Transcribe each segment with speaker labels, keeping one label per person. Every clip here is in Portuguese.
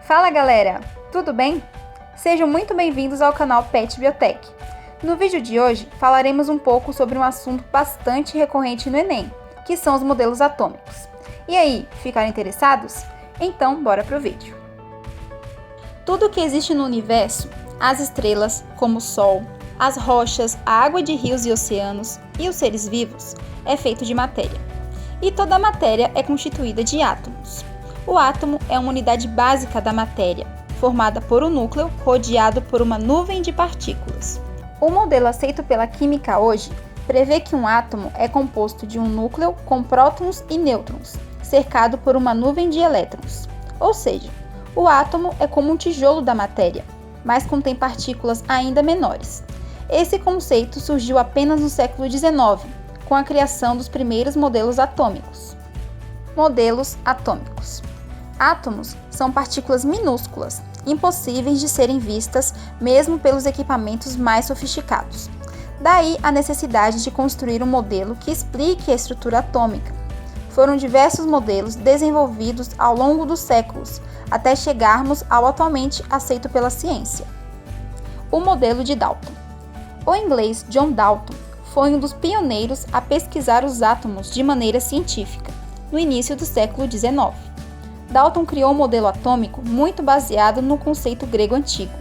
Speaker 1: Fala galera, tudo bem? Sejam muito bem-vindos ao canal Pet Biotech. No vídeo de hoje falaremos um pouco sobre um assunto bastante recorrente no Enem, que são os modelos atômicos. E aí, ficaram interessados? Então bora pro vídeo. Tudo que existe no universo, as estrelas, como o Sol, as rochas, a água de rios e oceanos e os seres vivos, é feito de matéria. E toda a matéria é constituída de átomos. O átomo é uma unidade básica da matéria, formada por um núcleo rodeado por uma nuvem de partículas. O modelo aceito pela química hoje prevê que um átomo é composto de um núcleo com prótons e nêutrons, cercado por uma nuvem de elétrons. Ou seja, o átomo é como um tijolo da matéria, mas contém partículas ainda menores. Esse conceito surgiu apenas no século XIX, com a criação dos primeiros modelos atômicos. Modelos atômicos. Átomos são partículas minúsculas, impossíveis de serem vistas mesmo pelos equipamentos mais sofisticados. Daí a necessidade de construir um modelo que explique a estrutura atômica. Foram diversos modelos desenvolvidos ao longo dos séculos, até chegarmos ao atualmente aceito pela ciência. O modelo de Dalton. O inglês John Dalton foi um dos pioneiros a pesquisar os átomos de maneira científica, no início do século XIX. Dalton criou um modelo atômico muito baseado no conceito grego antigo.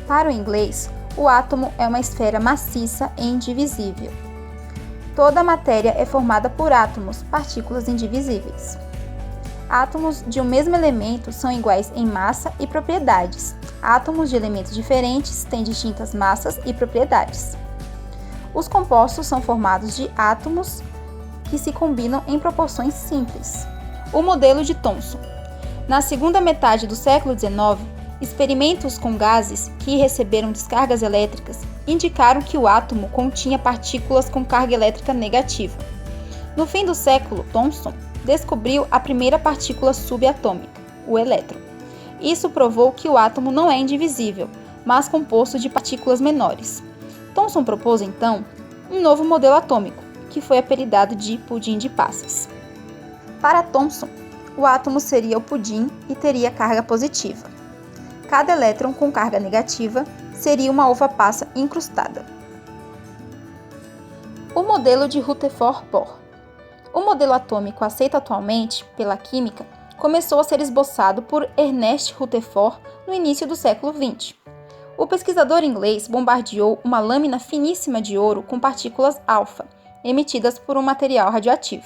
Speaker 1: Para o inglês, o átomo é uma esfera maciça e indivisível. Toda a matéria é formada por átomos, partículas indivisíveis. Átomos de um mesmo elemento são iguais em massa e propriedades. Átomos de elementos diferentes têm distintas massas e propriedades. Os compostos são formados de átomos que se combinam em proporções simples. O modelo de Thomson. Na segunda metade do século XIX, experimentos com gases que receberam descargas elétricas indicaram que o átomo continha partículas com carga elétrica negativa. No fim do século, Thomson descobriu a primeira partícula subatômica, o elétron. Isso provou que o átomo não é indivisível, mas composto de partículas menores. Thomson propôs, então, um novo modelo atômico, que foi apelidado de pudim de passas. Para Thomson, o átomo seria o pudim e teria carga positiva. Cada elétron com carga negativa seria uma uva passa incrustada. O modelo de Rutherford-Bohr. O modelo atômico aceito atualmente pela química começou a ser esboçado por Ernest Rutherford no início do século XX. O pesquisador inglês bombardeou uma lâmina finíssima de ouro com partículas alfa, emitidas por um material radioativo.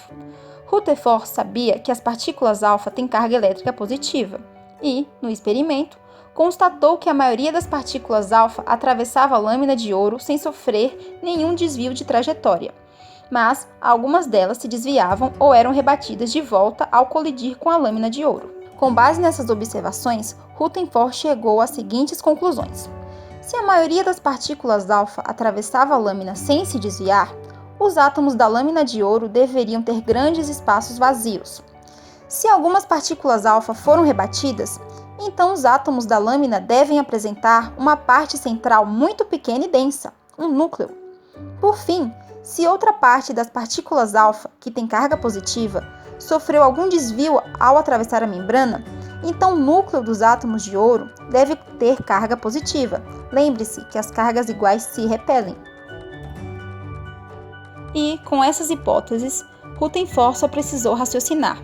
Speaker 1: Rutherford sabia que as partículas alfa têm carga elétrica positiva e, no experimento, constatou que a maioria das partículas alfa atravessava a lâmina de ouro sem sofrer nenhum desvio de trajetória, mas algumas delas se desviavam ou eram rebatidas de volta ao colidir com a lâmina de ouro. Com base nessas observações, Rutherford chegou às seguintes conclusões. Se a maioria das partículas alfa atravessava a lâmina sem se desviar, os átomos da lâmina de ouro deveriam ter grandes espaços vazios. Se algumas partículas alfa foram rebatidas, então os átomos da lâmina devem apresentar uma parte central muito pequena e densa, um núcleo. Por fim, se outra parte das partículas alfa, que tem carga positiva, sofreu algum desvio ao atravessar a membrana, então o núcleo dos átomos de ouro deve ter carga positiva. Lembre-se que as cargas iguais se repelem. E, com essas hipóteses, Rutherford só precisou raciocinar.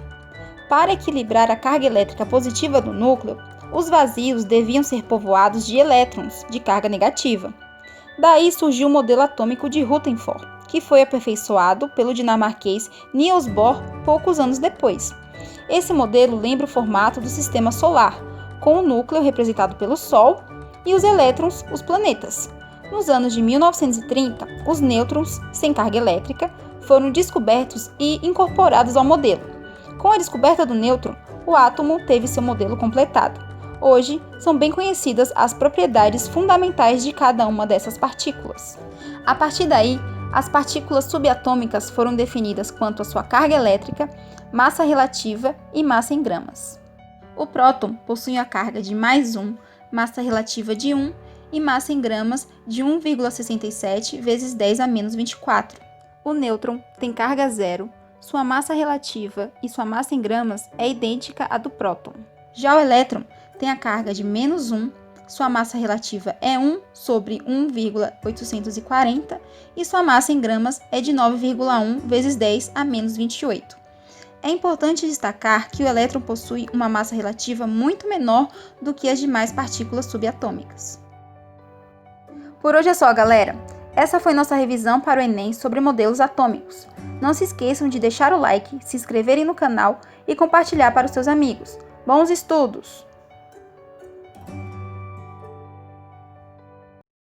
Speaker 1: Para equilibrar a carga elétrica positiva do núcleo, os vazios deviam ser povoados de elétrons de carga negativa. Daí surgiu o modelo atômico de Rutherford, que foi aperfeiçoado pelo dinamarquês Niels Bohr poucos anos depois. Esse modelo lembra o formato do sistema solar, com o núcleo representado pelo Sol e os elétrons, os planetas. Nos anos de 1930, os nêutrons, sem carga elétrica, foram descobertos e incorporados ao modelo. Com a descoberta do nêutron, o átomo teve seu modelo completado. Hoje, são bem conhecidas as propriedades fundamentais de cada uma dessas partículas. A partir daí, as partículas subatômicas foram definidas quanto à sua carga elétrica, massa relativa e massa em gramas. O próton possui a carga de +1, massa relativa de 1 e massa em gramas de 1,67 vezes 10 a menos 24. O nêutron tem carga zero, sua massa relativa e sua massa em gramas é idêntica à do próton. Já o elétron tem a carga de -1, sua massa relativa é 1 sobre 1,840 e sua massa em gramas é de 9,1 vezes 10 a menos 28. É importante destacar que o elétron possui uma massa relativa muito menor do que as demais partículas subatômicas. Por hoje é só, galera! Essa foi nossa revisão para o Enem sobre modelos atômicos. Não se esqueçam de deixar o like, se inscreverem no canal e compartilhar para os seus amigos. Bons estudos!